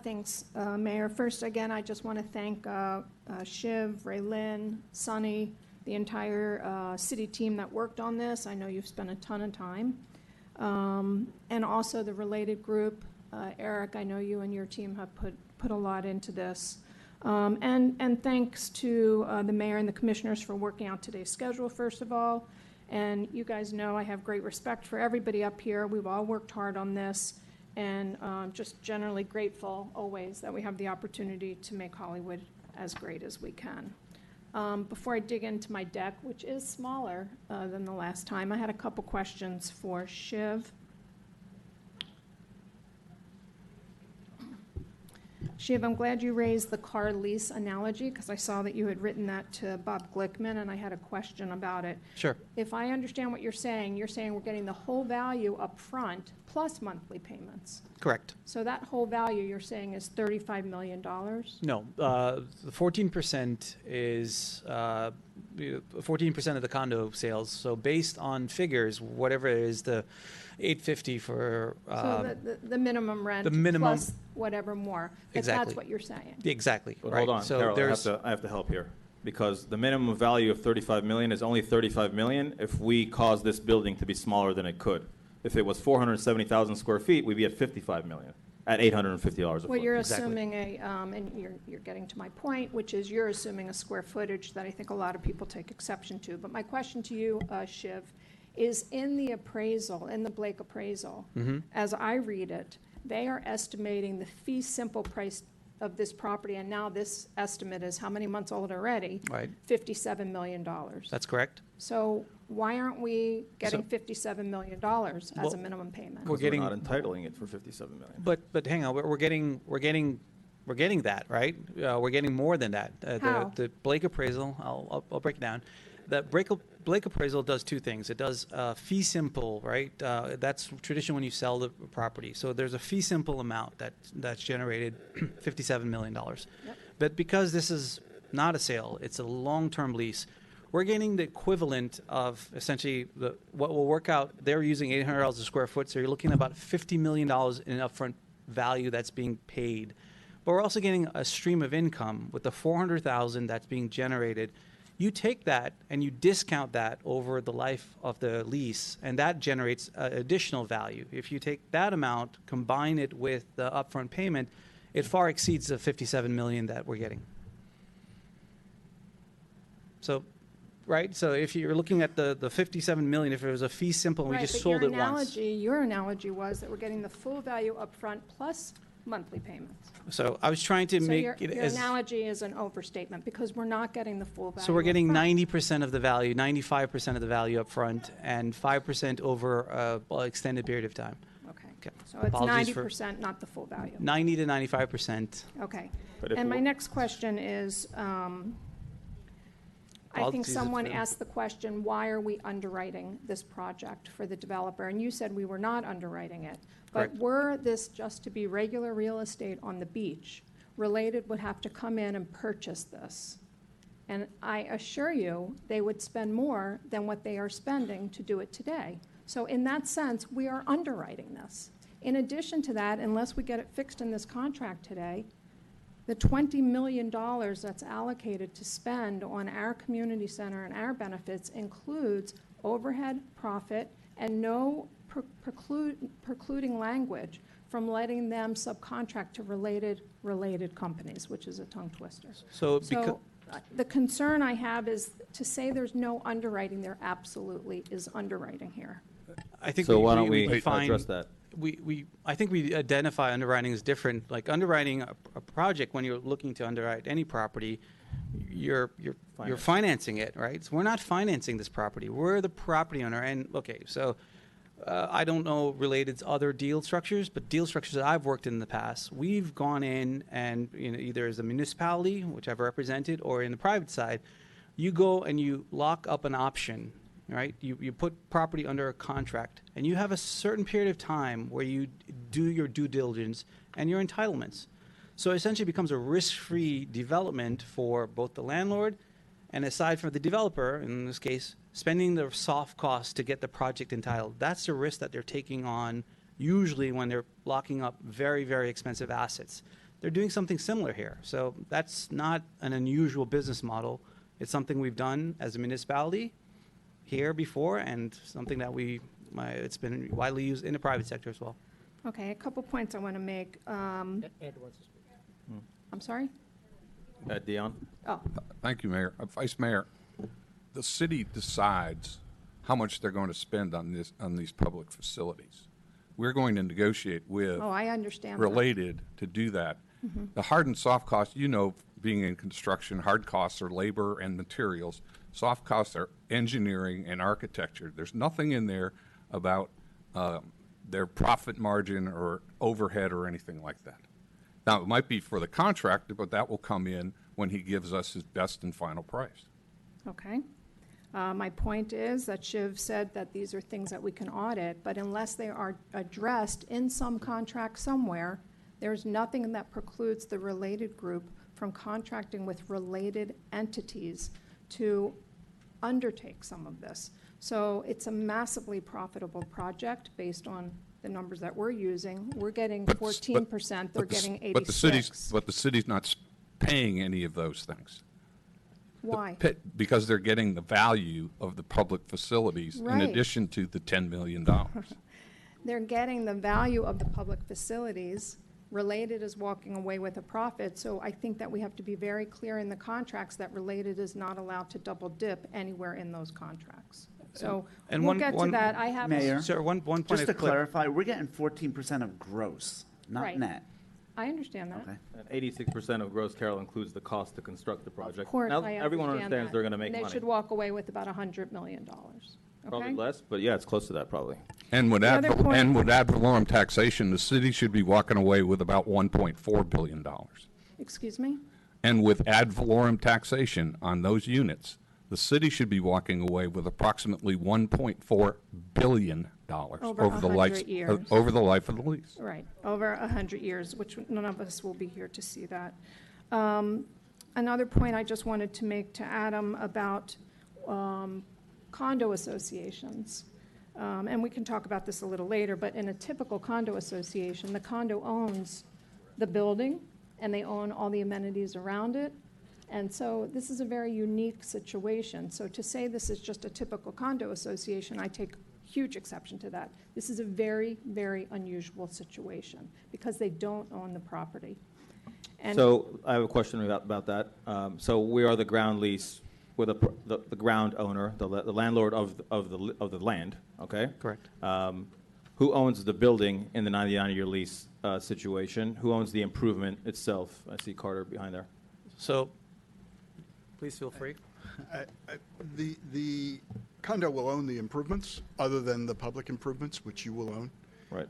Thanks, Mayor. First, again, I just want to thank Shiv, Raylyn, Sunny, the entire city team that worked on this. I know you've spent a ton of time. And also the related group. Eric, I know you and your team have put a lot into this. And thanks to the mayor and the commissioners for working out today's schedule, first of all. And you guys know I have great respect for everybody up here. We've all worked hard on this. And just generally grateful always that we have the opportunity to make Hollywood as great as we can. Before I dig into my deck, which is smaller than the last time, I had a couple questions for Shiv. Shiv, I'm glad you raised the car lease analogy because I saw that you had written that to Bob Glickman, and I had a question about it. Sure. If I understand what you're saying we're getting the whole value up front plus monthly payments. Correct. So that whole value you're saying is $35 million? No, the 14% is 14% of the condo sales. So based on figures, whatever it is, the $850 for so the minimum rent, the minimum plus whatever more. But exactly. That's what you're saying. Exactly. But right. hold on, So Caryl, I have to help here because the minimum value of $35 million is only $35 million if we cause this building to be smaller than it could. If it was 470,000 square feet, we'd be at $55 million at $850 a foot. Well, you're Exactly. assuming and you're getting to my point, which is you're assuming a square footage that I think a lot of people take exception to. But my question to you, Shiv, is in the appraisal, in the Blake appraisal, as I read it, they are estimating the fee simple price of this property, and now this estimate is how many months old already? Right. $57 million. That's correct. So why aren't we getting $57 million as a minimum payment? We're not entitling it for $57 million. But hang on, we're getting that, right? We're getting more than that. How? The Blake appraisal, I'll break it down. The Blake appraisal does two things. It does fee simple, right? That's tradition when you sell the property. So there's a fee simple amount that's generated $57 million. Yep. But because this is not a sale, it's a long-term lease, we're getting the equivalent of essentially what will work out. They're using $800 a square foot, so you're looking at about $50 million in upfront value that's being paid. But we're also getting a stream of income with the $400,000 that's being generated. You take that and you discount that over the life of the lease, and that generates additional value. If you take that amount, combine it with the upfront payment, it far exceeds the $57 million that we're getting. So, right? So if you're looking at the $57 million, if it was a fee simple and we just sold it once. Your analogy was that we're getting the full value up front plus monthly payments. So I was trying to make it your as... analogy is an overstatement because we're not getting the full value. So we're getting up front. 90% of the value, 95% of the value up front, and 5% over an extended period of time. Okay. So it's 90%, not the full value. 90 to 95%. Okay. But if And my next question is, I think someone asked the question, why are we underwriting this project for the developer? And you said we were not underwriting it. But Correct. were this just to be regular real estate on the beach, Related would have to come in and purchase this. And I assure you, they would spend more than what they are spending to do it today. So in that sense, we are underwriting this. In addition to that, unless we get it fixed in this contract today, the $20 million that's allocated to spend on our community center and our benefits includes overhead, profit, and no precluding language from letting them subcontract to related companies, which is a tongue twister. So the concern I have is to say there's no underwriting, there absolutely is underwriting here. I think so. Why don't we define, address that? I think we identify underwriting as different. Like underwriting a project, when you're looking to underwrite any property, you're financing it, right? So we're not financing this property. We're the property owner. And okay, so I don't know related to other deal structures, but deal structures that I've worked in the past, we've gone in and either as a municipality, which I've represented, or in the private side, you go and you lock up an option. Right, you put property under a contract, and you have a certain period of time where you do your due diligence and your entitlements. So essentially, it becomes a risk-free development for both the landlord, and aside from the developer, in this case, spending the soft costs to get the project entitled. That's the risk that they're taking on usually when they're locking up very, very expensive assets. They're doing something similar here. So that's not an unusual business model. It's something we've done as a municipality here before, and something that it's been widely used in the private sector as well. Okay, a couple points I want to make. Ed wants to speak. I'm sorry? Dion? Oh, Thank you, Mayor. Vice Mayor, the city decides how much they're going to spend on these public facilities. We're going to negotiate with oh, I understand that. related to do that. The hard and soft costs, being in construction, hard costs are labor and materials. Soft costs are engineering and architecture. There's nothing in there about their profit margin or overhead or anything like that. Now, it might be for the contractor, but that will come in when he gives us his best and final price. Okay. My point is that Shiv said that these are things that we can audit, but unless they are addressed in some contract somewhere, there's nothing that precludes the related group from contracting with related entities to undertake some of this. So it's a massively profitable project based on the numbers that we're using. We're getting 14%, they're getting 86%. But the city's not paying any of those things. Why? Because they're getting the value of the public facilities in Right. addition to the $10 million. They're getting the value of the public facilities. Related is walking away with a profit, so I think that we have to be very clear in the contracts that Related is not allowed to double dip anywhere in those contracts. So And we'll one- get to one- that. I have, Mayor? Sir, one point Just to of clar- clarify, we're getting 14% of gross, not Right. net. I understand that. Okay. And 86% of gross, Carol, includes the cost to construct the project. Of course, Now, I everyone understand understands that. they're going to make They money. should walk away with about $100 million. Probably Okay? less, but yeah, it's close to that probably. And with The other point- ad valorem taxation, the city should be walking away with about $1.4 billion. Excuse me? And with ad valorem taxation on those units, the city should be walking away with approximately $1.4 billion Over the 100 years. over the life of the lease. Right, over 100 years, which none of us will be here to see that. Another point I just wanted to make to Adam about condo associations, and we can talk about this a little later, but in a typical condo association, the condo owns the building, and they own all the amenities around it. And so this is a very unique situation. So to say this is just a typical condo association, I take huge exception to that. This is a very, very unusual situation because they don't own the property. And So I have a question about that. So we are the ground lease, we're the ground owner, the landlord of the land, okay? Correct. Who owns the building in the 99-year lease situation? Who owns the improvement itself? I see Carter behind there. So, please feel free. The condo will own the improvements, other than the public improvements, which you will own. Right.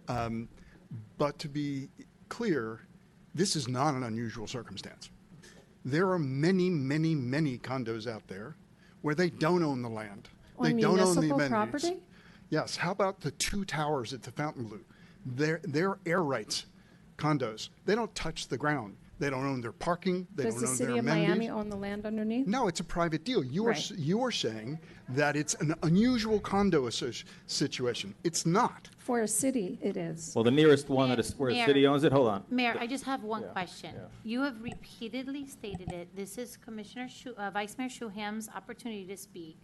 But to be clear, this is not an unusual circumstance. There are many, many, many condos out there where they don't own the land. They On don't own the municipal amenities. property? Yes. How about the two towers at the Fontainebleau? They're air rights condos. They don't touch the ground. They don't own their parking. They Does don't the own their city of amenities. Miami own the land underneath? No, it's a private deal. You Right. are saying that it's an unusual condo situation. It's not. For a city, it is. Well, the nearest one that is where the Mayor. city owns it, hold on. Mayor, I just have one question. You have repeatedly stated it. This is Vice Mayor Shuham's opportunity to speak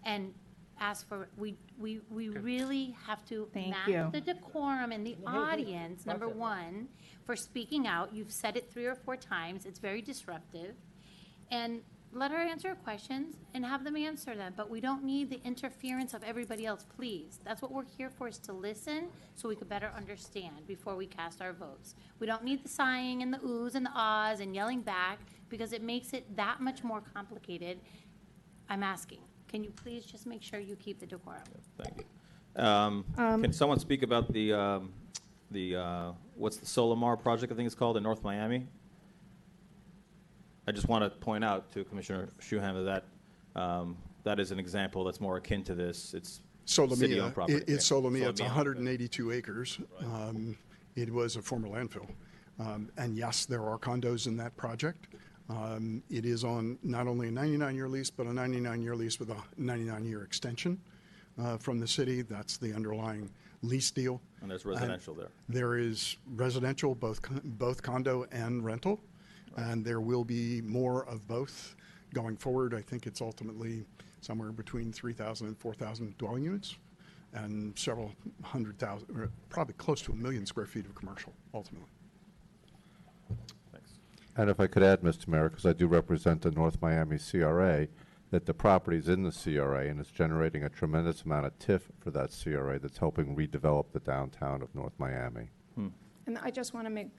and ask for, we really have to Thank match you. the decorum in the audience, number one, for speaking out. You've said it 3 or 4 times. It's very disruptive. And let her answer her questions and have them answer them. But we don't need the interference of everybody else, please. That's what we're here for, is to listen so we could better understand before we cast our votes. We don't need the sighing and the oohs and the ahs and yelling back because it makes it that much more complicated. I'm asking, can you please just make sure you keep the decorum? Thank you. Can someone speak about the what's the Solimar project, I think it's called, in North Miami? I just want to point out to Commissioner Shuham that that is an example that's more akin to this. It's city-owned Solomia. property. It's Solomia. It's Solomia. 182 acres. It was a former landfill. And yes, there are condos in that project. It is on not only a 99-year lease, but a 99-year lease with a 99-year extension. from the city. That's the underlying lease deal. And there's residential there. There is residential, both condo and rental, and there will be more of both going forward. I think it's ultimately somewhere between 3,000 and 4,000 dwelling units and several hundred thousand, or probably close to 1 million square feet of commercial ultimately. Thanks. And if I could add, Mr. Mayor, because I do represent the North Miami CRA, that the property's in the CRA and it's generating a tremendous amount of TIF for that CRA that's helping redevelop the downtown of North Miami. And I just want to make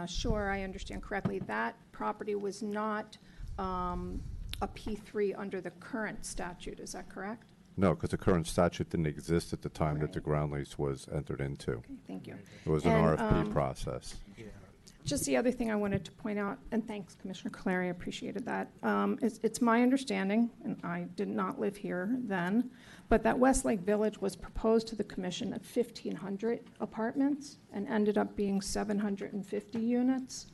sure I understand correctly, that property was not a P3 under the current statute, is that correct? No, because the current statute didn't exist at the time that the Right. ground lease was entered into. Okay, thank you. It was an And, RFP process. Just the other thing I wanted to point out, and thanks, Commissioner Clary, I appreciated that. It's my understanding, and I did not live here then, but that Westlake Village was proposed to the commission at 1,500 apartments and ended up being 750 units.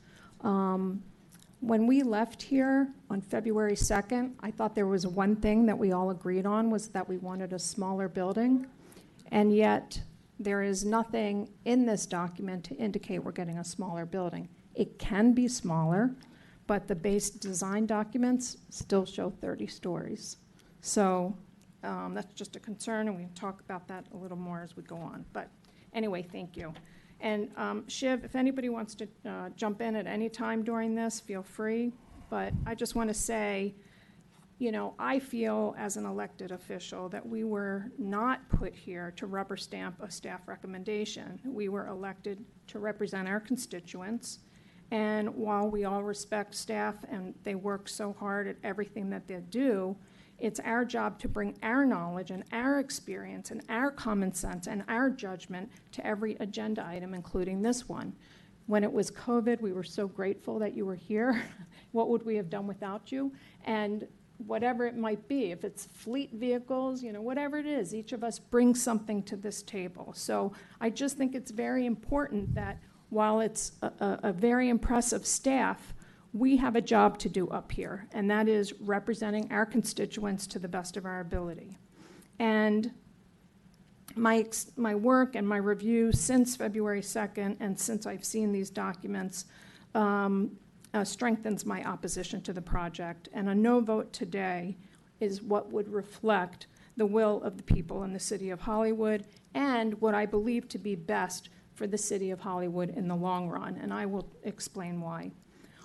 When we left here on February 2nd, I thought there was one thing that we all agreed on, was that we wanted a smaller building, and yet there is nothing in this document to indicate we're getting a smaller building. It can be smaller, but the base design documents still show 30 stories. So that's just a concern, and we can talk about that a little more as we go on. But anyway, thank you. And Shiv, if anybody wants to jump in at any time during this, feel free. But I just want to say, you know, I feel as an elected official that we were not put here to rubber stamp a staff recommendation. We were elected to represent our constituents. And while we all respect staff and they work so hard at everything that they do, it's our job to bring our knowledge and our experience and our common sense and our judgment to every agenda item, including this one. When it was COVID, we were so grateful that you were here. What would we have done without you? And whatever it might be, if it's fleet vehicles, you know, whatever it is, each of us brings something to this table. So I just think it's very important that while it's a very impressive staff, we have a job to do up here, and that is representing our constituents to the best of our ability. And my work and my review since February 2nd and since I've seen these documents strengthens my opposition to the project. And a no vote today is what would reflect the will of the people in the city of Hollywood and what I believe to be best for the city of Hollywood in the long run, and I will explain why.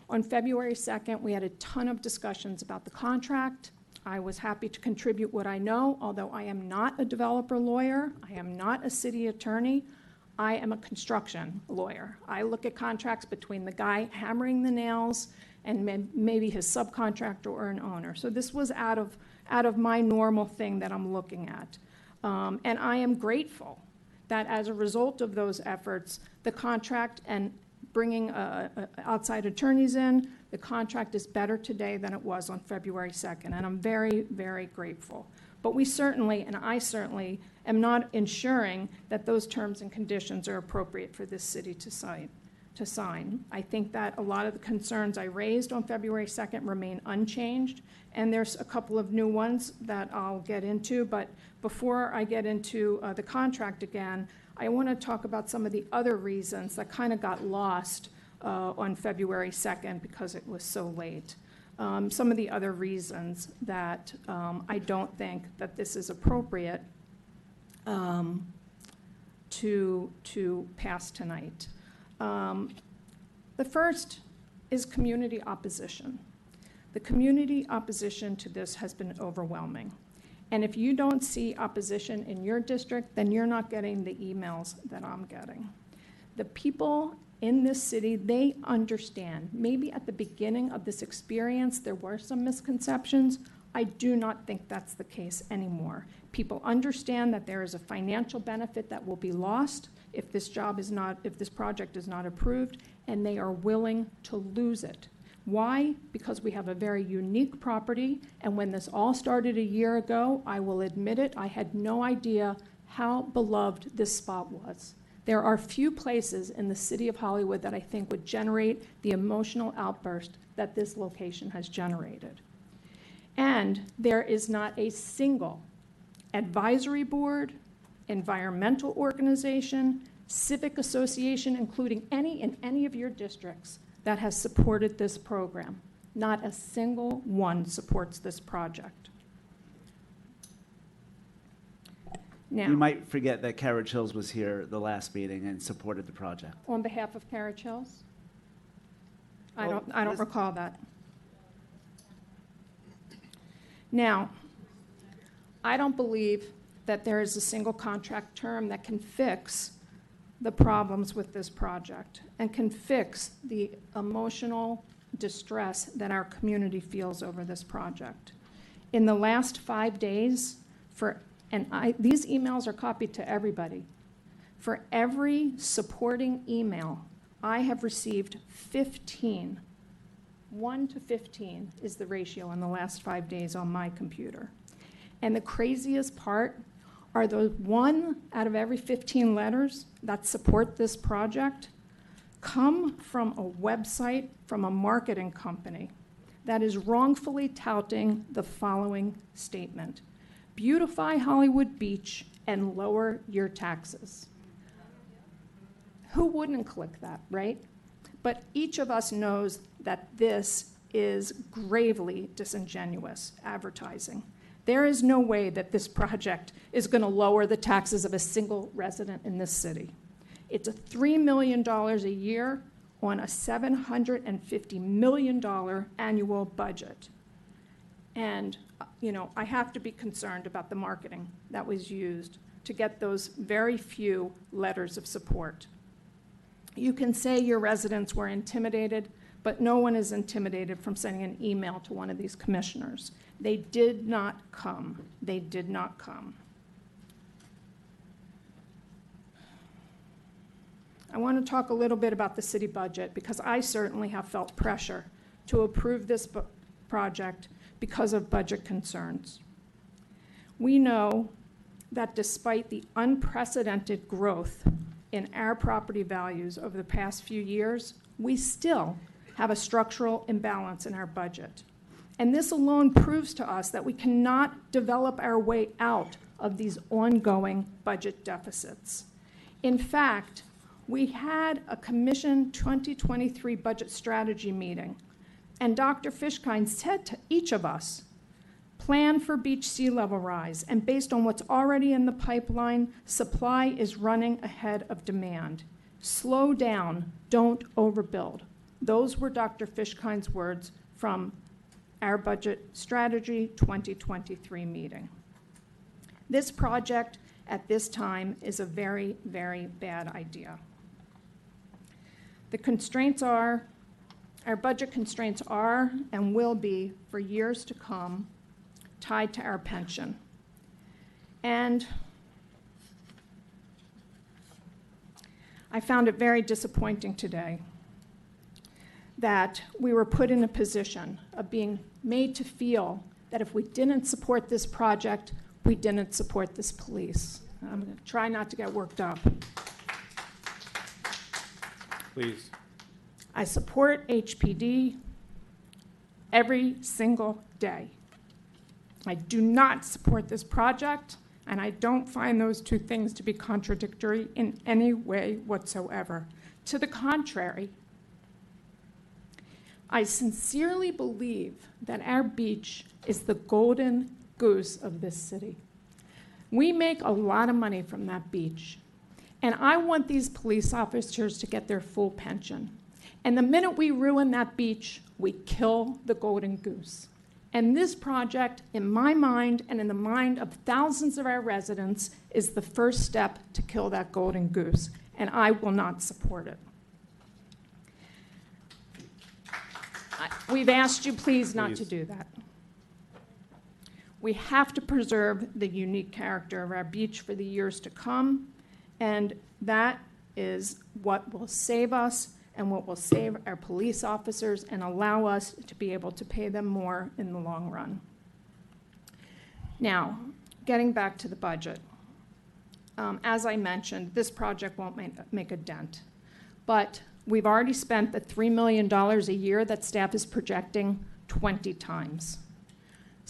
On February 2nd, we had a ton of discussions about the contract. I was happy to contribute what I know, although I am not a developer lawyer, I am not a city attorney, I am a construction lawyer. I look at contracts between the guy hammering the nails and maybe his subcontractor or an owner. So this was out of my normal thing that I'm looking at. And I am grateful that as a result of those efforts, the contract and bringing outside attorneys in, the contract is better today than it was on February 2nd, and I'm very, very grateful. But we certainly, and I certainly, am not ensuring that those terms and conditions are appropriate for this city to sign. I think that a lot of the concerns I raised on February 2nd remain unchanged, and there's a couple of new ones that I'll get into, but before I get into the contract again, I want to talk about some of the other reasons that kind of got lost on February 2nd because it was so late. Some of the other reasons that I don't think that this is appropriate to pass tonight. The first is community opposition. The community opposition to this has been overwhelming. And if you don't see opposition in your district, then you're not getting the emails that I'm getting. The people in this city, they understand. Maybe at the beginning of this experience, there were some misconceptions. I do not think that's the case anymore. People understand that there is a financial benefit that will be lost if this project is not approved, and they are willing to lose it. Why? Because we have a very unique property, and when this all started a year ago, I will admit it, I had no idea how beloved this spot was. There are few places in the city of Hollywood that I think would generate the emotional outburst that this location has generated. And there is not a single advisory board, environmental organization, civic association, including any in any of your districts that has supported this program. Not a single one supports this project. Now, You might forget that Carriage Hills was here the last meeting and supported the project. on behalf of Caryl Hills? I Well, don't this- recall that. Now, I don't believe that there is a single contract term that can fix the problems with this project and can fix the emotional distress that our community feels over this project. In the last 5 days, these emails are copied to everybody. For every supporting email, I have received 15. 1 to 15 is the ratio in the last 5 days on my computer. And the craziest part are the 1 out of every 15 letters that support this project come from a website from a marketing company that is wrongfully touting the following statement: beautify Hollywood Beach and lower your taxes. Who wouldn't click that, right? But each of us knows that this is gravely disingenuous advertising. There is no way that this project is going to lower the taxes of a single resident in this city. It's a $3 million a year on a $750 million annual budget. And, I have to be concerned about the marketing that was used to get those very few letters of support. You can say your residents were intimidated, but no one is intimidated from sending an email to one of these commissioners. They did not come. They did not come. I want to talk a little bit about the city budget because I certainly have felt pressure to approve this project because of budget concerns. We know that despite the unprecedented growth in our property values over the past few years, we still have a structural imbalance in our budget. And this alone proves to us that we cannot develop our way out of these ongoing budget deficits. In fact, we had a Commission 2023 budget strategy meeting, and Dr. Fishkind said to each of us, plan for beach sea level rise, and based on what's already in the pipeline, supply is running ahead of demand. Slow down, don't overbuild. Those were Dr. Fishkind's words from our Budget Strategy 2023 meeting. This project at this time is a very, very bad idea. The constraints are, our budget constraints are and will be for years to come tied to our pension. And I found it very disappointing today that we were put in a position of being made to feel that if we didn't support this project, we didn't support this police. I'm going to try not to get worked up. Please. I support HPD every single day. I do not support this project, and I don't find those two things to be contradictory in any way whatsoever. To the contrary, I sincerely believe that our beach is the golden goose of this city. We make a lot of money from that beach, and I want these police officers to get their full pension. And the minute we ruin that beach, we kill the golden goose. And this project, in my mind and in the mind of thousands of our residents, is the first step to kill that golden goose, and I will not support it. We've asked you please not to do that. We have to preserve the unique character of our beach for the years to come, and that is what will save us and what will save our police officers and allow us to be able to pay them more in the long run. Now, getting back to the budget. As I mentioned, this project won't make a dent, but we've already spent the $3 million a year that staff is projecting 20 times.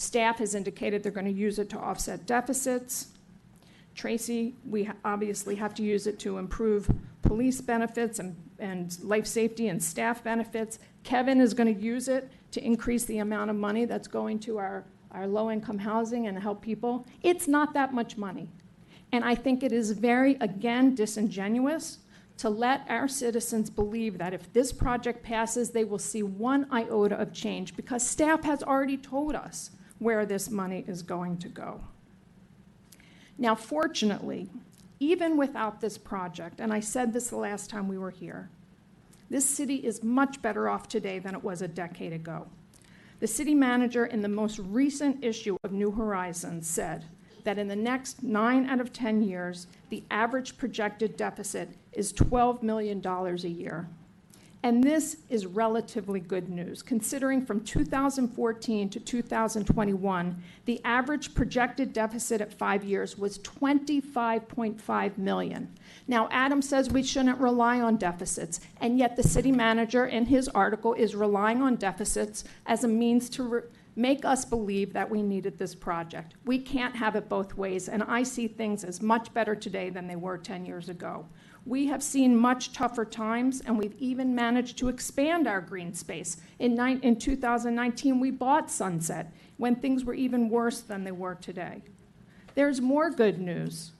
Staff has indicated they're going to use it to offset deficits. Tracy, we obviously have to use it to improve police benefits and life safety and staff benefits. Kevin is going to use it to increase the amount of money that's going to our low-income housing and help people. It's not that much money. And I think it is very, again, disingenuous to let our citizens believe that if this project passes, they will see one iota of change, because staff has already told us where this money is going to go. Now, fortunately, even without this project, and I said this the last time we were here, this city is much better off today than it was a decade ago. The city manager in the most recent issue of New Horizons said that in the next 9 out of 10 years, the average projected deficit is $12 million a year. And this is relatively good news, considering from 2014 to 2021, the average projected deficit at 5 years was $25.5 million. Now, Adam says we shouldn't rely on deficits, and yet the city manager in his article is relying on deficits as a means to make us believe that we needed this project. We can't have it both ways, and I see things as much better today than they were 10 years ago. We have seen much tougher times, and we've even managed to expand our green space. In 2019, we bought Sunset when things were even worse than they were today. There's more good news.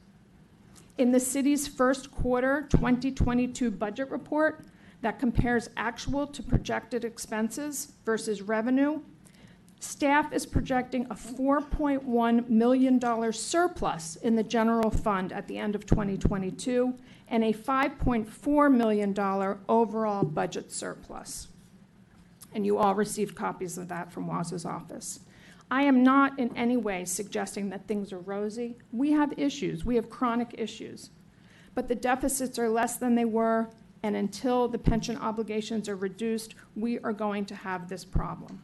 In the city's first quarter 2022 budget report that compares actual to projected expenses versus revenue, staff is projecting a $4.1 million surplus in the general fund at the end of 2022 and a $5.4 million overall budget surplus. And you all received copies of that from Waz's office. I am not in any way suggesting that things are rosy. We have issues. We have chronic issues. But the deficits are less than they were, and until the pension obligations are reduced, we are going to have this problem.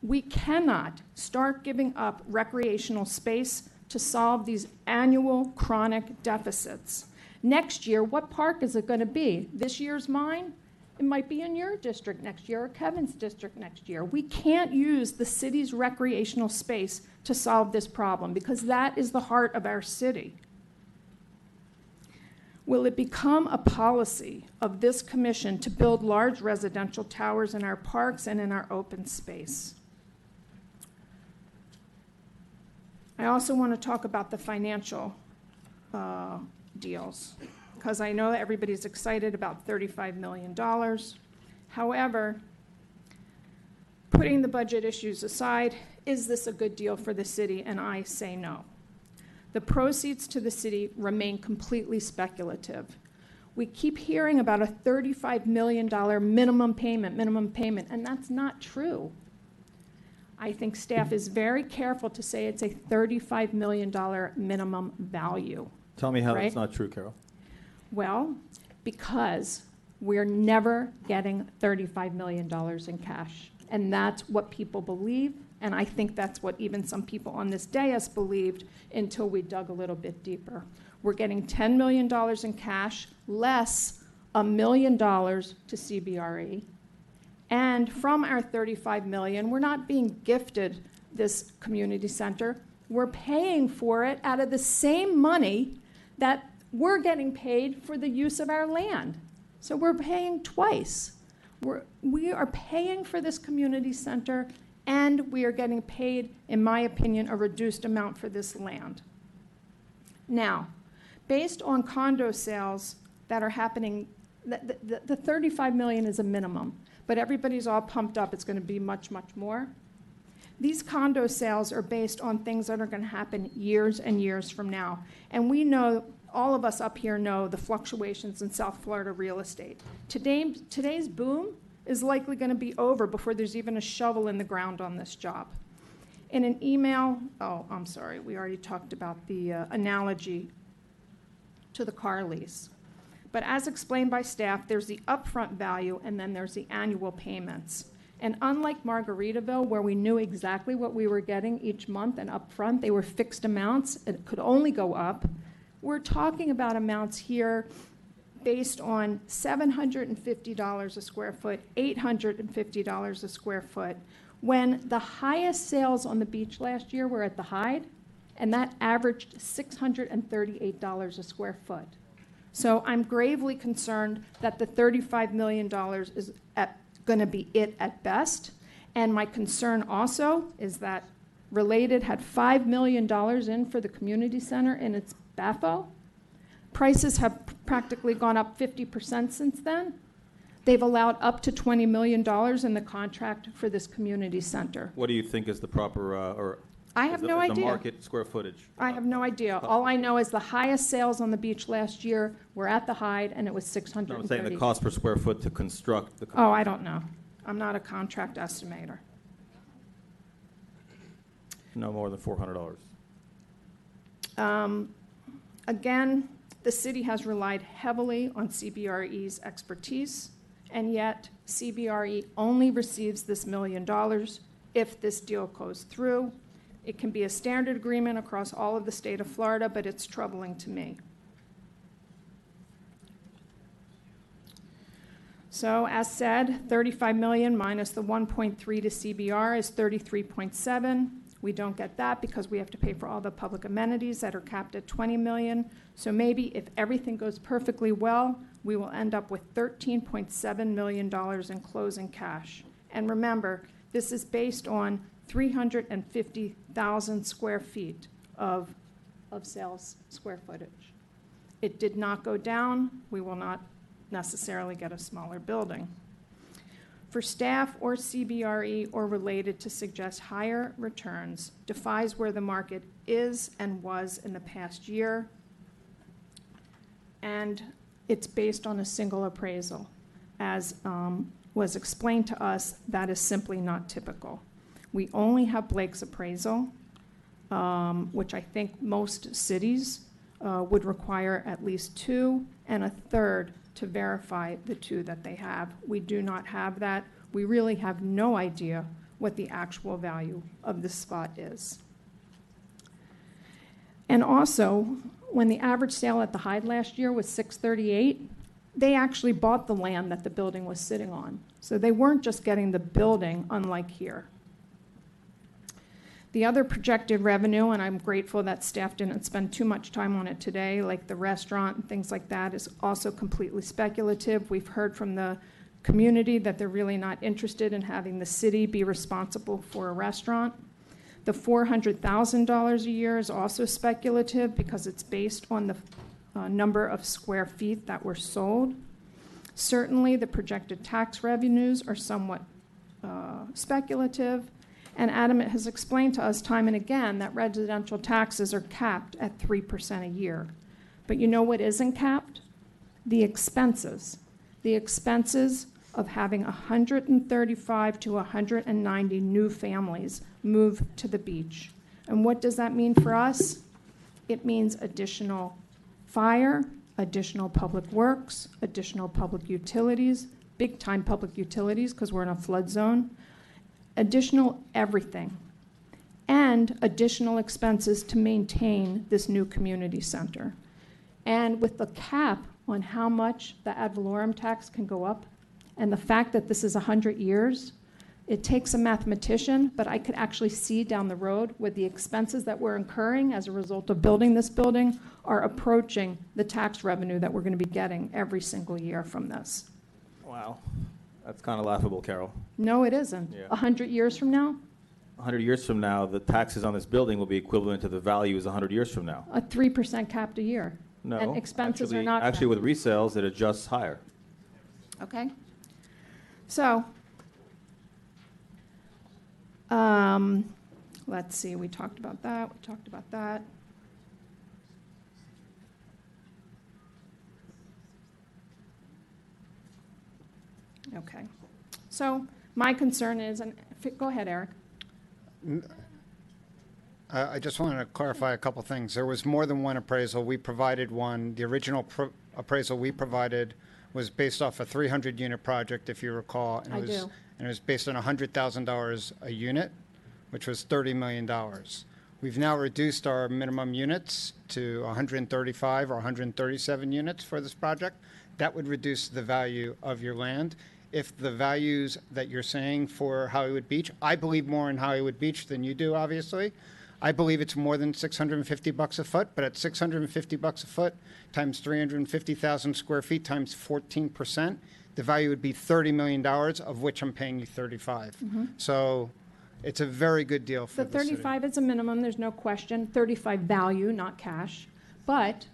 We cannot start giving up recreational space to solve these annual chronic deficits. Next year, what park is it going to be? This year's mine? It might be in your district next year or Kevin's district next year. We can't use the city's recreational space to solve this problem, because that is the heart of our city. Will it become a policy of this commission to build large residential towers in our parks and in our open space? I also want to talk about the financial deals, because I know that everybody's excited about $35 million. However, putting the budget issues aside, is this a good deal for the city? And I say no. The proceeds to the city remain completely speculative. We keep hearing about a $35 million minimum payment, and that's not true. I think staff is very careful to say it's a $35 million minimum value. Tell me how Right? that's not true, Carol. Well, because we're never getting $35 million in cash. And that's what people believe, and I think that's what even some people on this dais believed until we dug a little bit deeper. We're getting $10 million in cash, less $1 million to CBRE. And from our $35 million, we're not being gifted this community center. We're paying for it out of the same money that we're getting paid for the use of our land. So we're paying twice. We are paying for this community center, and we are getting paid, in my opinion, a reduced amount for this land. Now, based on condo sales that are happening, the $35 million is a minimum, but everybody's all pumped up. It's going to be much, much more. These condo sales are based on things that are going to happen years and years from now. And we know, all of us up here know, the fluctuations in South Florida real estate. Today's boom is likely going to be over before there's even a shovel in the ground on this job. In an email, I'm sorry, we already talked about the analogy to the car lease. But as explained by staff, there's the upfront value and then there's the annual payments. And unlike Margaritaville, where we knew exactly what we were getting each month and upfront, they were fixed amounts, it could only go up. We're talking about amounts here based on $750 a square foot, $850 a square foot, when the highest sales on the beach last year were at the Hyde, and that averaged $638 a square foot. So I'm gravely concerned that the $35 million is going to be it at best. And my concern also is that Related had $5 million in for the community center in its BAFO. Prices have practically gone up 50% since then. They've allowed up to $20 million in the contract for this community center. What do you think is the proper, or I have no the idea. market square footage? I have no idea. All I know is the highest sales on the beach last year were at the Hyde, and it was No, $630. I'm saying the cost per square foot to construct the. Oh, I don't know. I'm not a contract estimator. No more than $400. Again, the city has relied heavily on CBRE's expertise, and yet CBRE only receives this $1 million if this deal goes through. It can be a standard agreement across all of the state of Florida, but it's troubling to me. So as said, 35 million minus the 1.3 to CBR is 33.7. We don't get that because we have to pay for all the public amenities that are capped at 20 million. So maybe if everything goes perfectly well, we will end up with $13.7 million in closing cash. And remember, this is based on 350,000 square feet of sales square footage. It did not go down. We will not necessarily get a smaller building. For staff or CBRE or Related to suggest higher returns defies where the market is and was in the past year, and it's based on a single appraisal. As was explained to us, that is simply not typical. We only have Blake's appraisal, which I think most cities would require at least 2 and a third to verify the 2 that they have. We do not have that. We really have no idea what the actual value of this spot is. And also, when the average sale at the Hyde last year was $638, they actually bought the land that the building was sitting on. So they weren't just getting the building, unlike here. The other projected revenue, and I'm grateful that staff didn't spend too much time on it today, like the restaurant and things like that, is also completely speculative. We've heard from the community that they're really not interested in having the city be responsible for a restaurant. The $400,000 a year is also speculative because it's based on the number of square feet that were sold. Certainly, the projected tax revenues are somewhat speculative. And Adam has explained to us time and again that residential taxes are capped at 3% a year. But you know what isn't capped? The expenses. The expenses of having 135 to 190 new families move to the beach. And what does that mean for us? It means additional fire, additional public works, additional public utilities, big-time public utilities because we're in a flood zone, additional everything, and additional expenses to maintain this new community center. And with the cap on how much the ad valorem tax can go up, and the fact that this is 100 years, it takes a mathematician, but I could actually see down the road where the expenses that we're incurring as a result of building this building are approaching the tax revenue that we're going to be getting every single year from this. Wow. That's kind of laughable, Carol. No, it isn't. Yeah. 100 years from now, 100 years from now, the taxes on this building will be equivalent to the values 100 years from now. a 3% capped a year. No. And expenses actually, are not Actually, with resales, it adjusts higher. Okay. So, let's see, we talked about that, Okay. So, my concern is, and go ahead, Eric. I just wanted to clarify a couple things. There was more than one appraisal. We provided one. The original appraisal we provided was based off a 300-unit project, if you recall. And I do. And it was based on $100,000 a unit, which was $30 million. We've now reduced our minimum units to 135 or 137 units for this project. that would reduce the value of your land. If the values that you're saying for Hollywood Beach, I believe more in Hollywood Beach than you do, obviously. I believe it's more than $650 a foot, but at $650 a foot times 350,000 square feet times 14%, the value would be $30 million, of which I'm paying you 35. So it's a very good deal for The the city. 35 is a minimum, there's no question, 35 value, not cash. But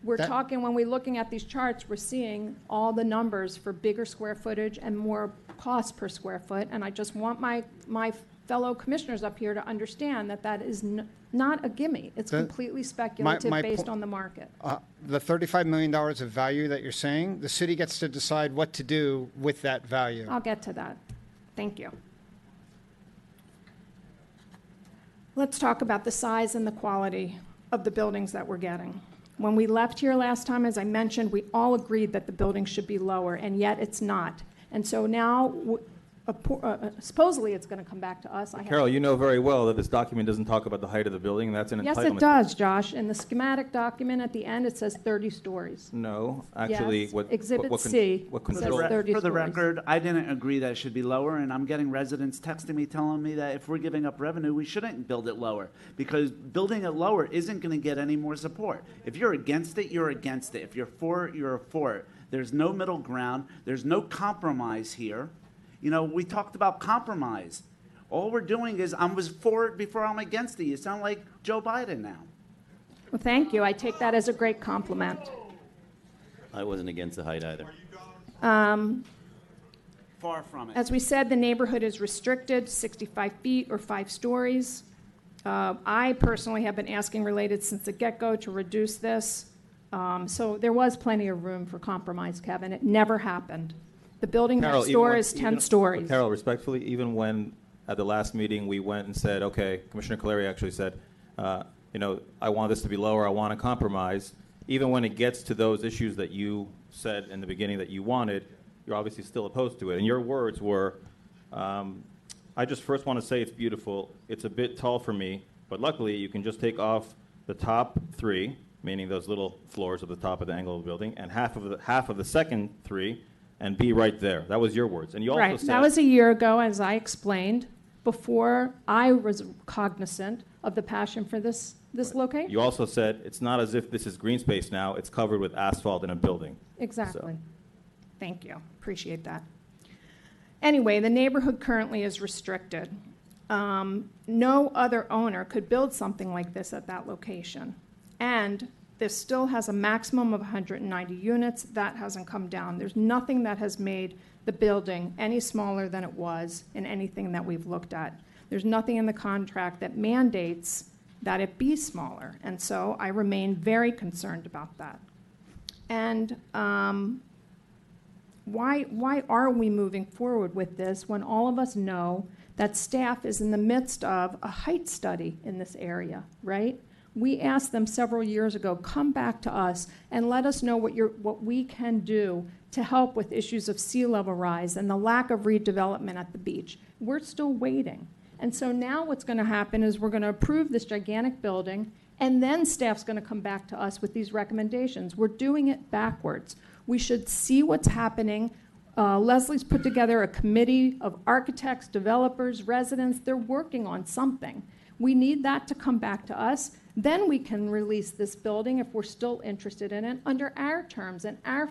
we're That- talking, when we're looking at these charts, we're seeing all the numbers for bigger square footage and more cost per square foot. And I just want my fellow commissioners up here to understand that that is not a gimme. It's The- completely speculative my based po- on the market. The $35 million of value that you're saying, the city gets to decide what to do with that value. I'll get to that. Thank you. Let's talk about the size and the quality of the buildings that we're getting. When we left here last time, as I mentioned, we all agreed that the building should be lower, and yet it's not. And so now, supposedly it's going to come back to us. I have- Carol, you know very well that this document doesn't talk about the height of the building, and that's an entitlement. Yes, it does, Josh. In the schematic document at the end, it says 30 stories. No, actually, Yes, what Exhibit what C what says control? 30 For the stories. record, I didn't agree that it should be lower, and I'm getting residents texting me telling me that if we're giving up revenue, we shouldn't build it lower, because building it lower isn't going to get any more support. If you're against it, you're against it. If you're for it, you're for it. There's no middle ground. There's no compromise here. You know, we talked about compromise. All we're doing is I was for it before I'm against it. You sound like Joe Biden now. Well, thank you. I take that as a great compliment. I wasn't against the height either. Far from it. As we said, the neighborhood is restricted, 65 feet or 5 stories. I personally have been asking Related since the get-go to reduce this. So there was plenty of room for compromise, Kevin. It never happened. The building Carol, next even door when- is 10 even- stories. Carol, respectfully, even when at the last meeting we went and said, okay, Commissioner Kaleri actually said, you know, I want this to be lower, I want a compromise. Even when it gets to those issues that you said in the beginning that you wanted, you're obviously still opposed to it. And your words were, I just first want to say it's beautiful. It's a bit tall for me, but luckily you can just take off the top 3, meaning those little floors at the top of the angle of the building, and half of the second 3, and be right there. That was your words. And you also Right, said... that was a year ago, as I explained, before I was cognizant of the passion for this location. You also said, it's not as if this is green space now, it's covered with asphalt in a building. Exactly. Thank you. Appreciate that. Anyway, the neighborhood currently is restricted. No other owner could build something like this at that location. And this still has a maximum of 190 units. That hasn't come down. There's nothing that has made the building any smaller than it was in anything that we've looked at. There's nothing in the contract that mandates that it be smaller. And so I remain very concerned about that. And why are we moving forward with this when all of us know that staff is in the midst of a height study in this area, right? We asked them several years ago, come back to us and let us know what we can do to help with issues of sea level rise and the lack of redevelopment at the beach. We're still waiting. And so now what's going to happen is we're going to approve this gigantic building, and then staff's going to come back to us with these recommendations. We're doing it backwards. We should see what's happening. Leslie's put together a committee of architects, developers, residents. They're working on something. We need that to come back to us. Then we can release this building if we're still interested in it under our terms and our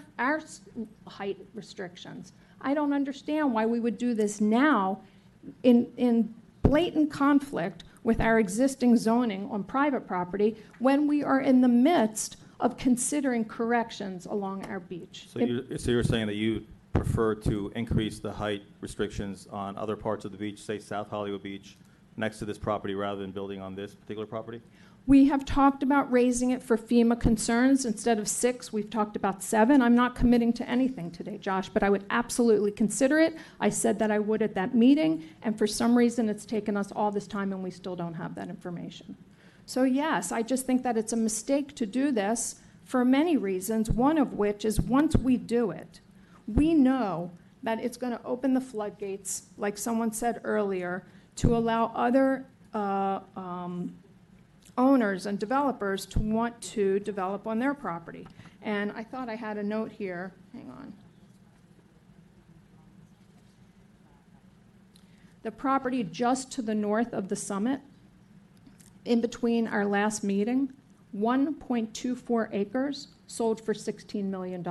height restrictions. I don't understand why we would do this now in blatant conflict with our existing zoning on private property when we are in the midst of considering corrections along our beach. So you're saying that you prefer to increase the height restrictions on other parts of the beach, say South Hollywood Beach, next to this property rather than building on this particular property? We have talked about raising it for FEMA concerns. Instead of 6, we've talked about 7. I'm not committing to anything today, Josh, but I would absolutely consider it. I said that I would at that meeting, and for some reason it's taken us all this time and we still don't have that information. So yes, I just think that it's a mistake to do this for many reasons, one of which is once we do it, we know that it's going to open the floodgates, like someone said earlier, to allow other owners and developers to want to develop on their property. And I thought I had a note here. hang on. The property just to the north of the summit, in between our last meeting, 1.24 acres, sold for $16 million.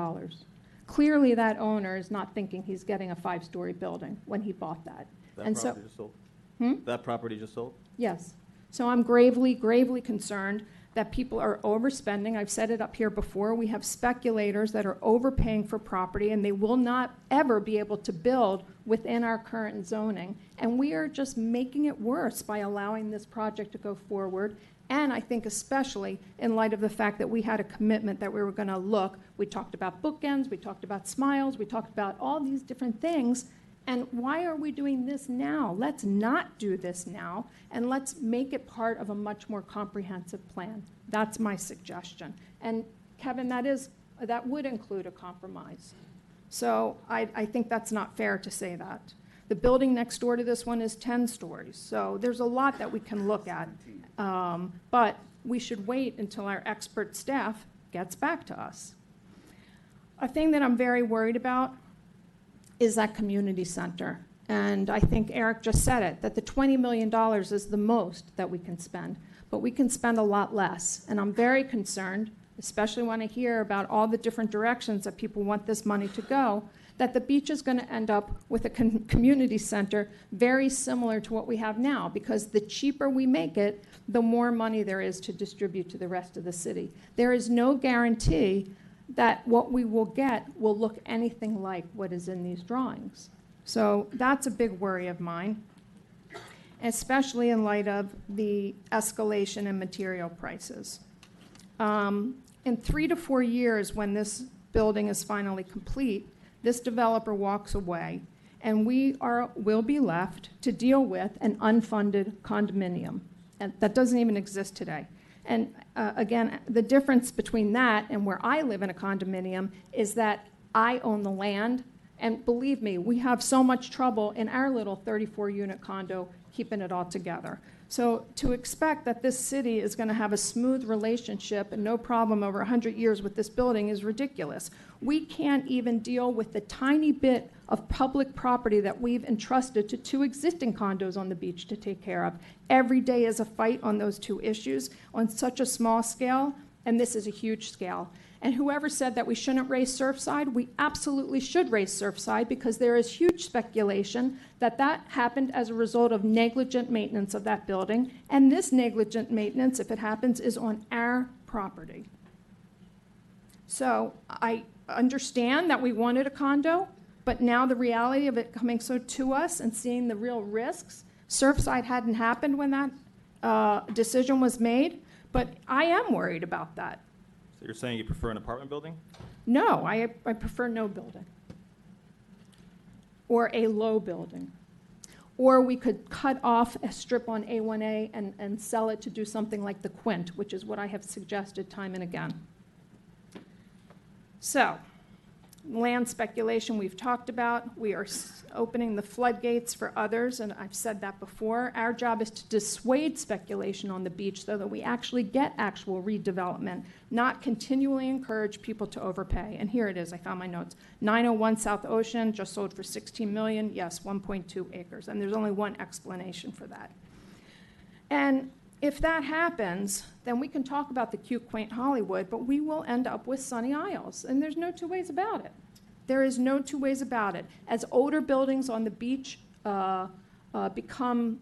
Clearly, that owner is not thinking he's getting a 5-story building when he bought that. That And so, property just sold? Hmm? That property just sold? yes. So I'm gravely, gravely concerned that people are overspending. I've said it up here before. We have speculators that are overpaying for property, and they will not ever be able to build within our current zoning. And we are just making it worse by allowing this project to go forward. And I think especially in light of the fact that we had a commitment that we were going to look. We talked about bookends, we talked about smiles, we talked about all these different things. And why are we doing this now? Let's not do this now, and let's make it part of a much more comprehensive plan. That's my suggestion. And Kevin, that would include a compromise. So I think that's not fair to say that. The building next door to this one is 10 stories, so there's a lot that we can look at. But we should wait until our expert staff gets back to us. A thing that I'm very worried about is that community center. And I think Eric just said it, that the $20 million is the most that we can spend, but we can spend a lot less. And I'm very concerned, especially when I hear about all the different directions that people want this money to go, that the beach is going to end up with a community center very similar to what we have now, because the cheaper we make it, the more money there is to distribute to the rest of the city. There is no guarantee that what we will get will look anything like what is in these drawings. So that's a big worry of mine, especially in light of the escalation in material prices. In 3 to 4 years, when this building is finally complete, this developer walks away, and we will be left to deal with an unfunded condominium. And that doesn't even exist today. And again, the difference between that and where I live in a condominium is that I own the land. And believe me, we have so much trouble in our little 34-unit condo keeping it all together. So to expect that this city is going to have a smooth relationship and no problem over 100 years with this building is ridiculous. We can't even deal with the tiny bit of public property that we've entrusted to 2 existing condos on the beach to take care of. Every day is a fight on those 2 issues on such a small scale, and this is a huge scale. And whoever said that we shouldn't raise Surfside, we absolutely should raise Surfside, because there is huge speculation that that happened as a result of negligent maintenance of that building. And this negligent maintenance, if it happens, is on our property. So I understand that we wanted a condo, but now the reality of it coming so to us and seeing the real risks, Surfside hadn't happened when that decision was made, but I am worried about that. So you're saying you prefer an apartment building? No, I prefer no building. Or a low building. Or we could cut off a strip on A1A and sell it to do something like the Quint, which is what I have suggested time and again. So, land speculation we've talked about. We are opening the floodgates for others, and I've said that before. Our job is to dissuade speculation on the beach so that we actually get actual redevelopment, not continually encourage people to overpay. And here it is, I found my notes. 901 South Ocean just sold for $16 million, yes, 1.2 acres, and there's only one explanation for that. And if that happens, then we can talk about the cute, quaint Hollywood, but we will end up with Sunny Isles, and there's no 2 ways about it. There is no 2 ways about it. As older buildings on the beach become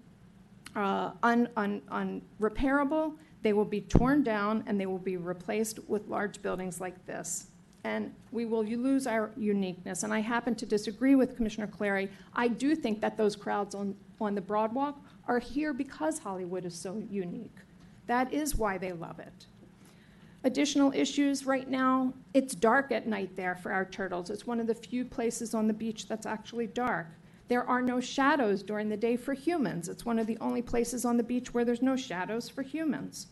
unrepairable, they will be torn down and they will be replaced with large buildings like this. And we will lose our uniqueness. And I happen to disagree with Commissioner Clary. I do think that those crowds on the Broadwalk are here because Hollywood is so unique. That is why they love it. Additional issues right now, it's dark at night there for our turtles. It's one of the few places on the beach that's actually dark. There are no shadows during the day for humans. It's one of the only places on the beach where there's no shadows for humans.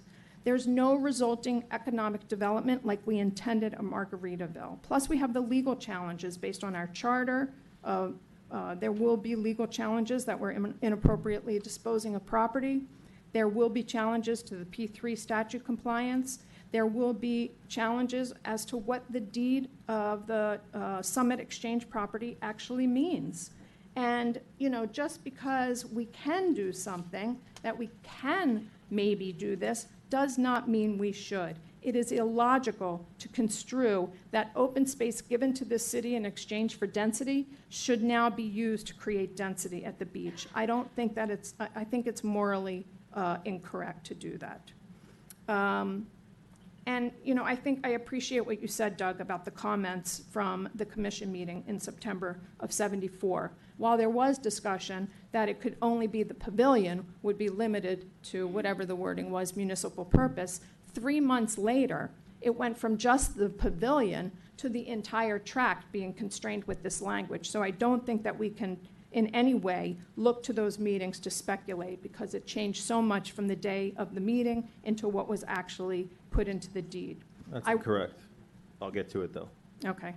There's no resulting economic development like we intended in Margaritaville. Plus, we have the legal challenges based on our charter. There will be legal challenges that we're inappropriately disposing of property. There will be challenges to the P3 statute compliance. There will be challenges as to what the deed of the Summit Exchange property actually means. And, just because we can do something, that we can maybe do this, does not mean we should. It is illogical to construe that open space given to this city in exchange for density should now be used to create density at the beach. I don't think that I think it's morally incorrect to do that. And, I appreciate what you said, Doug, about the comments from the commission meeting in September of '74. While there was discussion that it could only be the pavilion would be limited to whatever the wording was, municipal purpose, 3 months later, it went from just the pavilion to the entire tract being constrained with this language. So I don't think that we can in any way look to those meetings to speculate, because it changed so much from the day of the meeting into what was actually put into the deed. That's incorrect. I'll get to it, though. Okay.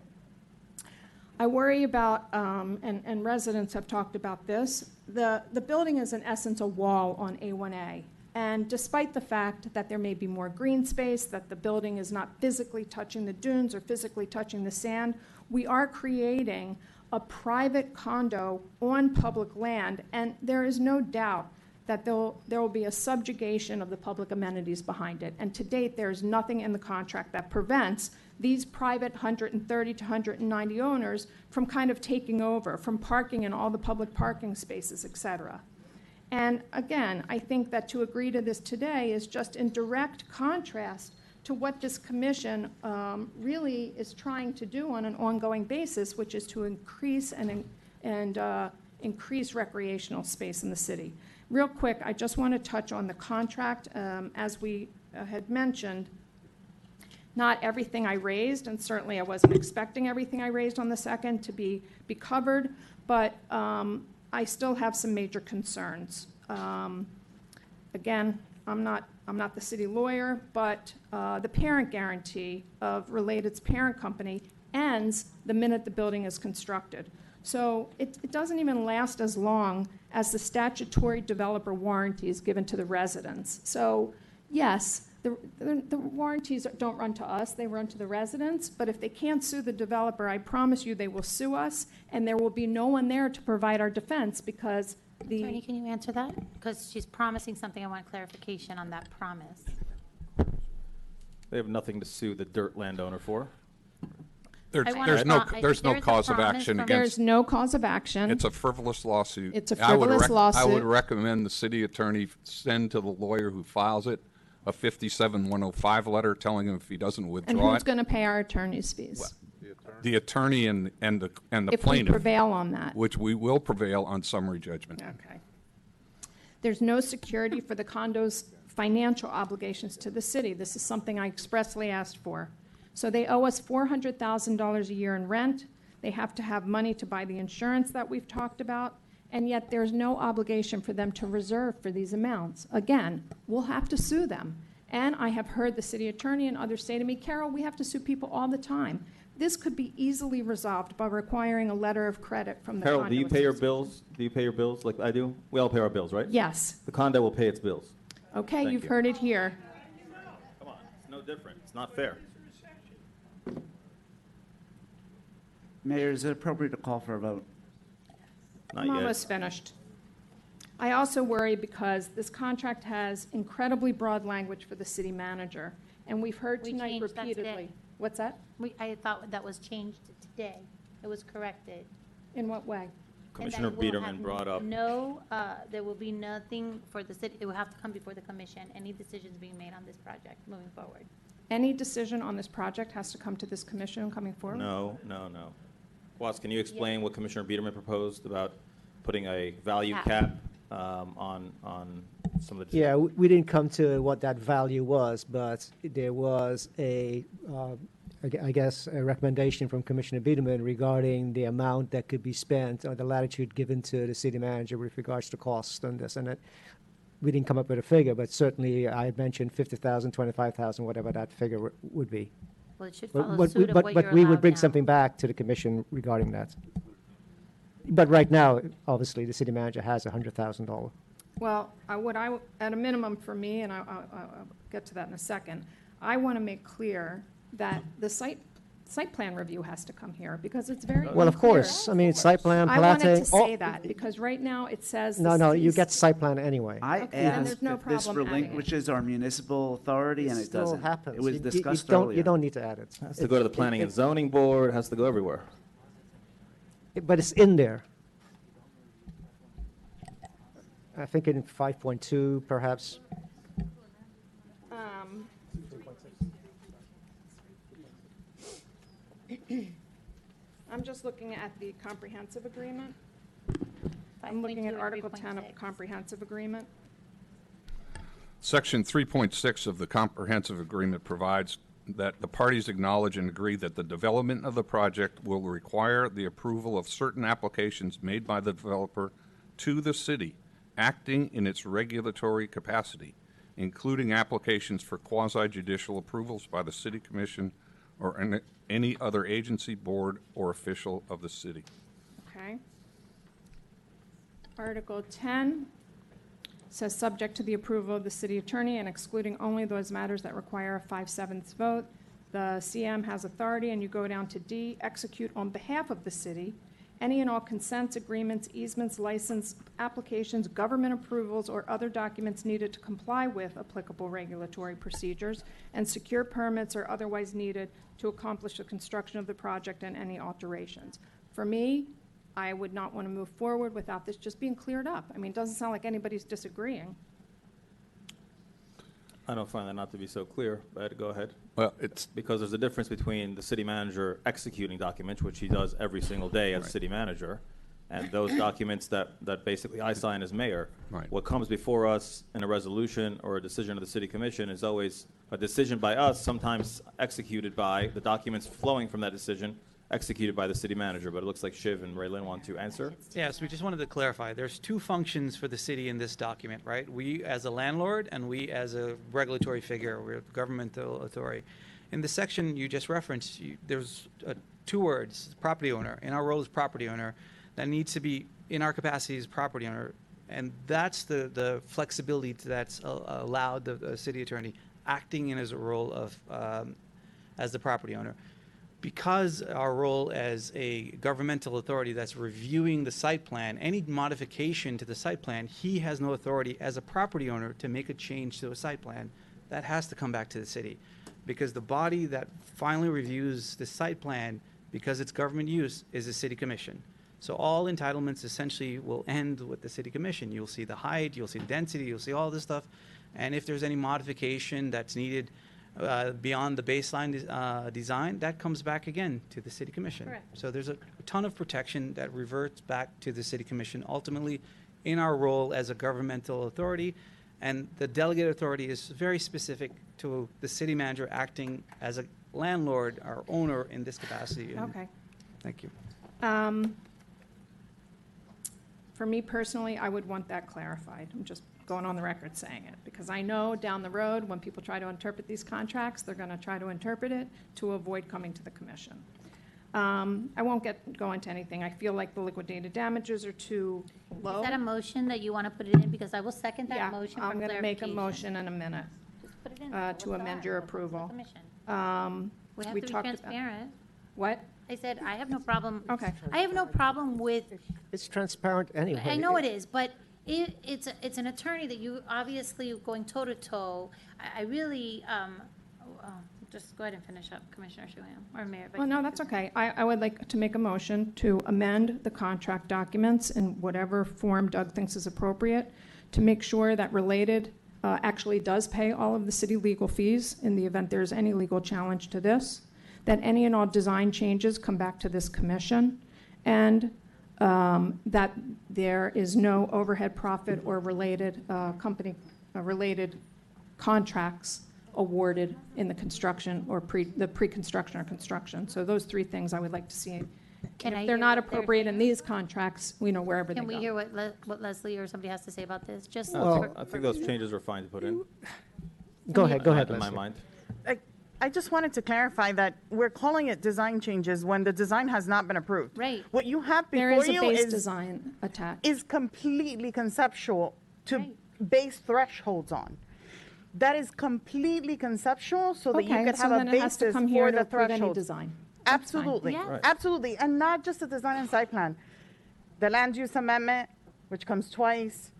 I worry about, and residents have talked about this, the building is in essence a wall on A1A. And despite the fact that there may be more green space, that the building is not physically touching the dunes or physically touching the sand, we are creating a private condo on public land, and there is no doubt that there will be a subjugation of the public amenities behind it. And to date, there is nothing in the contract that prevents these private 130 to 190 owners from kind of taking over, from parking in all the public parking spaces, et cetera. And again, I think that to agree to this today is just in direct contrast to what this commission really is trying to do on an ongoing basis, which is to increase increase recreational space in the city. Real quick, I just want to touch on the contract. As we had mentioned, not everything I raised, and certainly I wasn't expecting everything I raised on the second to be covered, but I still have some major concerns. Again, I'm not the city lawyer, but the parent guarantee of Related's parent company ends the minute the building is constructed. So it doesn't even last as long as the statutory developer warranties given to the residents. So yes, the warranties don't run to us, they run to the residents, but if they can't sue the developer, I promise you they will sue us, and there will be no one there to provide our defense, because Attorney, can you answer that? Because she's promising something. I want clarification on that promise. They have nothing to sue the dirt landowner for. There's I want there's a no pro- there's no there's a cause of promise action from- There's against. no cause of action. It's a frivolous lawsuit. It's a I would frivolous I would lawsuit. recommend the city attorney send to the lawyer who files it a 57105 letter telling him if he doesn't And withdraw who's it. going to pay our attorney's fees? The attorney and the If we plaintiff, prevail on that. which we will prevail on summary judgment. Okay. There's no security for the condo's financial obligations to the city. This is something I expressly asked for. So they owe us $400,000 a year in rent. They have to have money to buy the insurance that we've talked about, and yet there's no obligation for them to reserve for these amounts. Again, we'll have to sue them. And I have heard the city attorney and others say to me, Caryl, we have to sue people all the time. This could be easily resolved by requiring a letter of credit from the condo. Harold, do you pay your association. bills? Do you pay your bills like I do? We all pay our bills, right? Yes. The condo will pay its bills. Okay, Thank you've you. heard it here. Come on, it's no different. It's not fair. Mayor, is it appropriate to call for a vote? Not I'm yet. almost finished. I also worry because this contract has incredibly broad language for the city manager, and we've heard We tonight changed that today. repeatedly. What's that? I thought that was changed today. It was corrected. In what way? And that Commissioner it will Biederman have brought up. No, there will be nothing for the city, it will have to come before the commission, any decisions being made on this project moving forward. Any decision on this project has to come to this commission coming forward? No. Watts, can you explain what Commissioner Biederman proposed about putting a value cap on some of the? Yeah, we didn't come to what that value was, but there was I guess, a recommendation from Commissioner Biederman regarding the amount that could be spent or the latitude given to the city manager with regards to costs on this. And we didn't come up with a figure, but certainly I had mentioned 50,000, 25,000, whatever that figure would be. Well, it should But- follow but suit of but- what but you're we would allowed bring now. something back to the commission regarding that. But right now, obviously, the city manager has $100,000. Well, at a minimum for me, and I'll get to that in a second, I want to make clear that the site plan review has to come here, because it's very Well, of unclear. course, I mean, site plan, I wanted plating. to say that, because right now it says. No, the no, you city's- get site plan anyway. I Okay, then there's asked no if this problem adding it. relinquishes our municipal authority, and it Still doesn't. happens. It was You- discussed you don't, earlier. You don't need to add it. It has to go to the planning and zoning board, it has to go everywhere. But it's in there. I think in 5.2, perhaps. I'm just looking at the comprehensive agreement. I'm looking at 5.2 or Article 10 of the 3.6. comprehensive agreement. Section 3.6 of the comprehensive agreement provides that the parties acknowledge and agree that the development of the project will require the approval of certain applications made by the developer to the city, acting in its regulatory capacity, including applications for quasi-judicial approvals by the city commission or any other agency, board, or official of the city. Okay. Article 10 says, subject to the approval of the city attorney and excluding only those matters that require a 5/7 vote. The CM has authority, and you go down to D, execute on behalf of the city any and all consents, agreements, easements, license applications, government approvals, or other documents needed to comply with applicable regulatory procedures, and secure permits or otherwise needed to accomplish the construction of the project and any alterations. For me, I would not want to move forward without this just being cleared up. I mean, it doesn't sound like anybody's disagreeing. I don't find that not to be so clear, but go ahead. Well, it's, Because there's a difference between the city manager executing documents, which he does every single day as Right. city manager, and those documents that basically I sign as mayor. Right. What comes before us in a resolution or a decision of the city commission is always a decision by us, sometimes executed by the documents flowing from that decision, executed by the city manager. But it looks like Shiv and Raylene want to answer. Yes, we just wanted to clarify. There's two functions for the city in this document, right? We as a landlord and we as a regulatory figure, we're a governmental authority. In the section you just referenced, there's two words, property owner. In our role as property owner, that needs to be in our capacity as property owner. And that's the flexibility that's allowed the city attorney acting in his role of as the property owner. Because our role as a governmental authority that's reviewing the site plan, any modification to the site plan, he has no authority as a property owner to make a change to a site plan. That has to come back to the city. Because the body that finally reviews the site plan, because it's government use, is the city commission. So all entitlements essentially will end with the city commission. You'll see the height, you'll see the density, you'll see all this stuff. And if there's any modification that's needed beyond the baseline design, that comes back again to the city commission. Correct. So there's a ton of protection that reverts back to the city commission, ultimately in our role as a governmental authority. And the delegate authority is very specific to the city manager acting as a landlord or owner in this capacity. And Okay. Thank you. For me personally, I would want that clarified. I'm just going on the record saying it, because I know down the road, when people try to interpret these contracts, they're going to try to interpret it to avoid coming to the commission. I won't go into anything. I feel like the liquidated damages are too low. Is that a motion that you want to put it in? Because I will second Yeah, that motion for I'm going to make a clarification. motion in a minute. Just put it in. to What's amend that? your We'll put it to the approval. commission. We have We to be talked about- transparent. What? I said, I have no problem. Okay. I have no problem with, It's transparent anyway. I know it is, but it's an attorney that you obviously going toe-to-toe. I really, just go ahead and finish up, Commissioner Shuham, or Mayor. Well, no, that's okay. I would like to make a motion to amend the contract documents in whatever form Doug thinks is appropriate, to make sure that Related actually does pay all of the city legal fees in the event there's any legal challenge to this, that any and all design changes come back to this commission, and that there is no overhead profit or related related contracts awarded in the construction or the pre-construction or construction. So those three things I would like to see. Can And I if they're hear not what they're appropriate in saying? these contracts, we know wherever they Can we go. hear what Leslie or somebody has to say about this? Just Well- I think those changes are fine to put in. Go ahead, In my Leslie. mind. I just wanted to clarify that we're calling it design changes when the design has not been approved. Right. What you have There before is a you base is That is completely conceptual, so that you Okay, could so have a then it has to basis come here for to the approve any threshold. design. That's fine. Absolutely, Yeah. Right. absolutely, and not just the design and site plan. The land use amendment, which comes twice,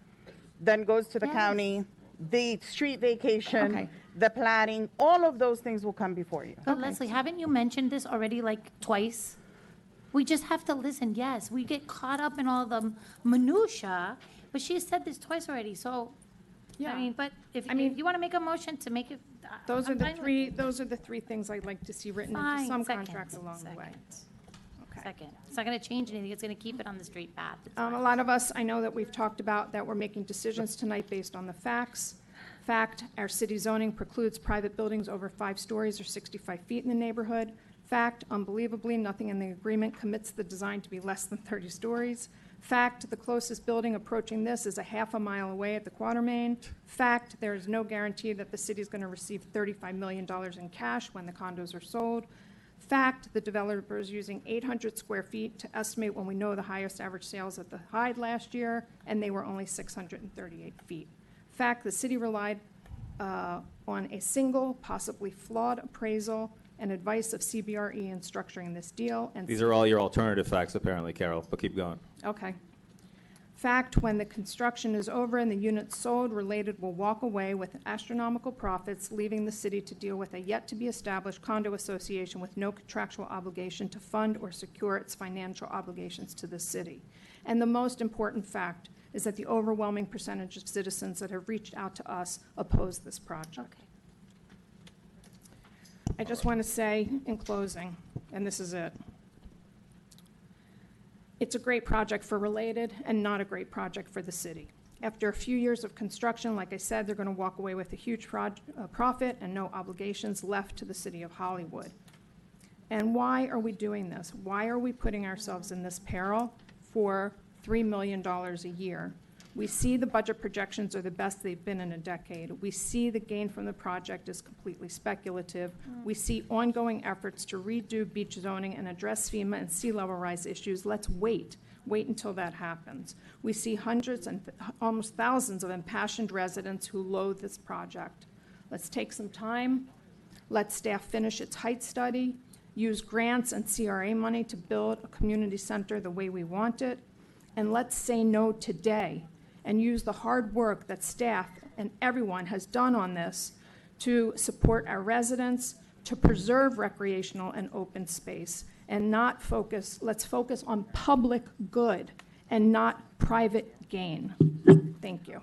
then goes to the Yes. county, the street vacation, Okay. the platting, all of those things will come before you. But Leslie, haven't you mentioned this already like twice? We just have to listen, yes, we get caught up in all the minutia, but she said this twice already, so, I Yeah. mean, but if I mean- if you want to make a motion to make it. Those are I'm the fine with three, it. those are the three things I'd like to see written into Fine, some second, contracts along the way. second, Okay. Second, it's not going to change anything, it's going to keep it on the straight path. It's A fine. lot of us, I know that we've talked about that we're making decisions tonight based on the facts. Fact, our city zoning precludes private buildings over 5 stories or 65 feet in the neighborhood. Fact, unbelievably, nothing in the agreement commits the design to be less than 30 stories. Fact, the closest building approaching this is a half a mile away at the Quatermain. Fact, there is no guarantee that the city is going to receive $35 million in cash when the condos are sold. Fact, the developer is using 800 square feet to estimate when we know the highest average sales at the Hyde last year, and they were only 638 feet. Fact, the city relied on a single, possibly flawed appraisal and advice of CBRE in structuring this deal. And These are all your alternative facts, apparently, Carol, but keep going. Okay. Fact, when the construction is over and the units sold, Related will walk away with astronomical profits, leaving the city to deal with a yet-to-be-established condo association with no contractual obligation to fund or secure its financial obligations to the city. And the most important fact is that the overwhelming percentage of citizens that have reached out to us oppose this project. Okay. I just want to say in closing, and this is it, it's a great project for Related and not a great project for the city. After a few years of construction, like I said, they're going to walk away with a huge profit and no obligations left to the city of Hollywood. And why are we doing this? Why are we putting ourselves in this peril for $3 million a year? We see the budget projections are the best they've been in a decade. We see the gain from the project is completely speculative. We see ongoing efforts to redo beach zoning and address FEMA and sea level rise issues. Let's wait until that happens. We see hundreds and almost thousands of impassioned residents who loathe this project. Let's take some time. Let staff finish its height study, use grants and CRA money to build a community center the way we want it, and let's say no today and use the hard work that staff and everyone has done on this to support our residents, to preserve recreational and open space, and let's focus on public good and not private gain. Thank you.